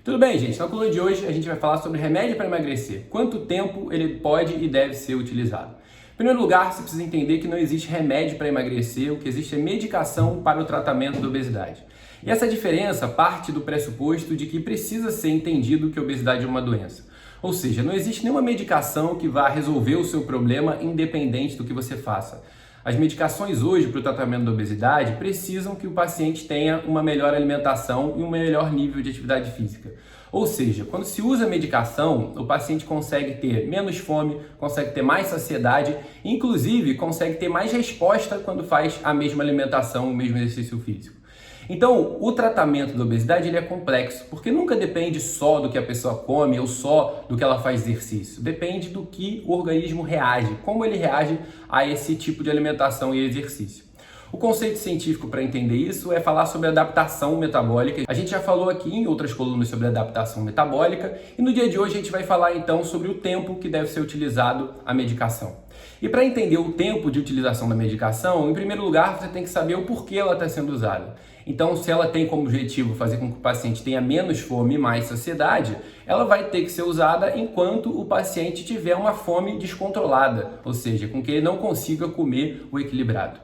Tudo bem, gente? Na coluna de hoje a gente vai falar sobre remédio para emagrecer. Quanto tempo ele pode e deve ser utilizado? Em primeiro lugar, você precisa entender que não existe remédio para emagrecer, o que existe é medicação para o tratamento da obesidade. E essa diferença parte do pressuposto de que precisa ser entendido que a obesidade é uma doença. Ou seja, não existe nenhuma medicação que vá resolver o seu problema independente do que você faça. As medicações hoje para o tratamento da obesidade precisam que o paciente tenha uma melhor alimentação e um melhor nível de atividade física. Ou seja, quando se usa medicação, o paciente consegue ter menos fome, consegue ter mais saciedade, inclusive consegue ter mais resposta quando faz a mesma alimentação, o mesmo exercício físico. Então, o tratamento da obesidade ele é complexo, porque nunca depende só do que a pessoa come ou só do que ela faz exercício. Depende do que o organismo reage, como ele reage a esse tipo de alimentação e exercício. O conceito científico para entender isso é falar sobre adaptação metabólica. A gente já falou aqui em outras colunas sobre adaptação metabólica e no dia de hoje a gente vai falar então sobre o tempo que deve ser utilizado a medicação. E para entender o tempo de utilização da medicação, em primeiro lugar você tem que saber o porquê ela está sendo usada. Então, se ela tem como objetivo fazer com que o paciente tenha menos fome e mais saciedade, ela vai ter que ser usada enquanto o paciente tiver uma fome descontrolada, ou seja, com que ele não consiga comer o equilibrado.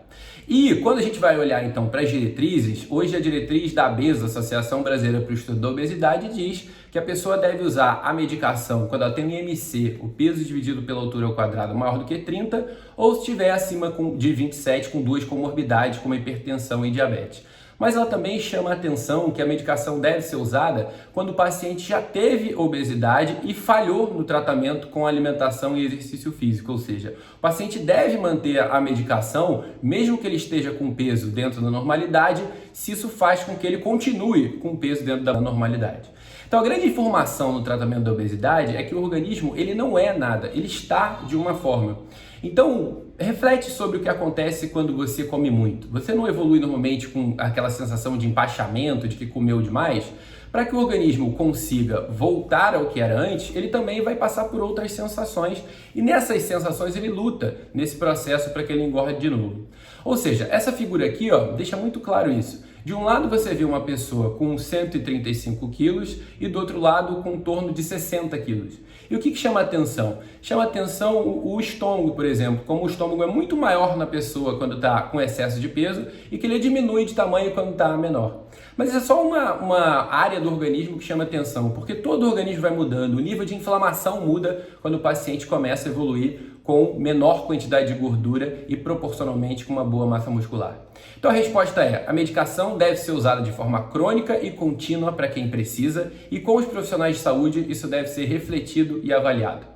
E quando a gente vai olhar então para as diretrizes, hoje a diretriz da ABES, Associação Brasileira para o Estudo da Obesidade, diz que a pessoa deve usar a medicação quando ela tem um IMC, o peso dividido pela altura ao quadrado, maior do que 30, ou se estiver acima de 27 com duas comorbidades como hipertensão e diabetes. Mas ela também chama a atenção que a medicação deve ser usada quando o paciente já teve obesidade e falhou no tratamento com alimentação e exercício físico, ou seja, o paciente deve manter a medicação mesmo que ele esteja com peso dentro da normalidade, se isso faz com que ele continue com peso dentro da normalidade. Então a grande informação no tratamento da obesidade é que o organismo ele não é nada, ele está de uma forma. Então, reflete sobre o que acontece quando você come muito. Você não evolui normalmente com aquela sensação de empachamento, de que comeu demais? Para que o organismo consiga voltar ao que era antes, ele também vai passar por outras sensações e nessas sensações ele luta nesse processo para que ele engorde de novo. Ou seja, essa figura aqui deixa muito claro isso. De um lado você vê uma pessoa com 135 quilos e do outro lado com em torno de 60 quilos. E o que chama atenção? Chama atenção o estômago, por exemplo, como o estômago é muito maior na pessoa quando está com excesso de peso e que ele diminui de tamanho quando está menor. Mas isso é só uma área do organismo que chama atenção, porque todo o organismo vai mudando, o nível de inflamação muda quando o paciente começa a evoluir com menor quantidade de gordura e proporcionalmente com uma boa massa muscular. Então a resposta é, a medicação deve ser usada de forma crônica e contínua para quem precisa e com os profissionais de saúde isso deve ser refletido e avaliado.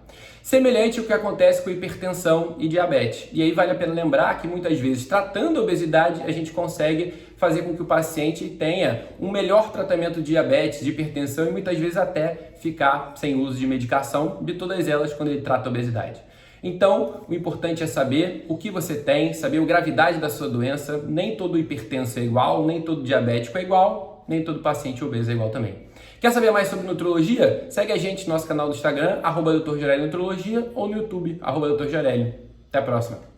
Semelhante ao que acontece com hipertensão e diabetes. E aí vale a pena lembrar que muitas vezes tratando a obesidade a gente consegue fazer com que o paciente tenha um melhor tratamento de diabetes, de hipertensão e muitas vezes até ficar sem uso de medicação, de todas elas quando ele trata a obesidade. Então, o importante é saber o que você tem, saber a gravidade da sua doença. Nem todo hipertenso é igual, nem todo diabético é igual, nem todo paciente obeso é igual também. Quer saber mais sobre nutrologia? Segue a gente no nosso canal do Instagram, @Dr. Giorelli Nutrologia, ou no YouTube, @Dr. Giorelli. Até a próxima!